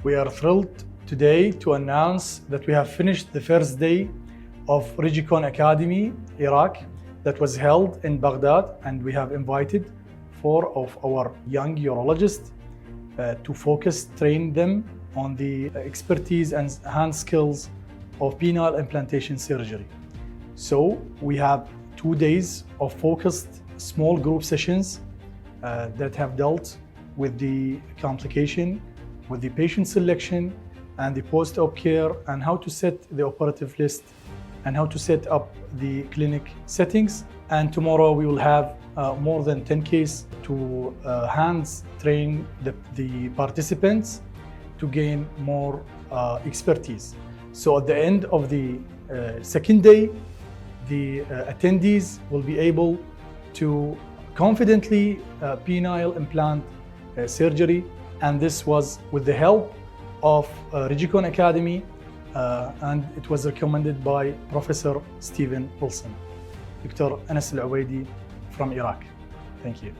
We are thrilled today to announce that we have finished the first day of Rigicon Academy Iraq that was held in Baghdad, and we have invited 4 of our young urologists to train them on the expertise and hand skills of penile implantation surgery. So we have 2 days of focused small group sessions that have dealt with the complication, with the patient selection and the post-op care, and how to set the operative list and how to set up the clinic settings. And tomorrow we will have more than 10 cases to hands train the participants to gain more expertise. So at the end of the second day, the attendees will be able to confidently penile implant surgery, and this was with the help of Rigicon Academy, and it was recommended by Professor Steven Wilson, Dr. Anas Al-Uwaidi from Iraq. Thank you.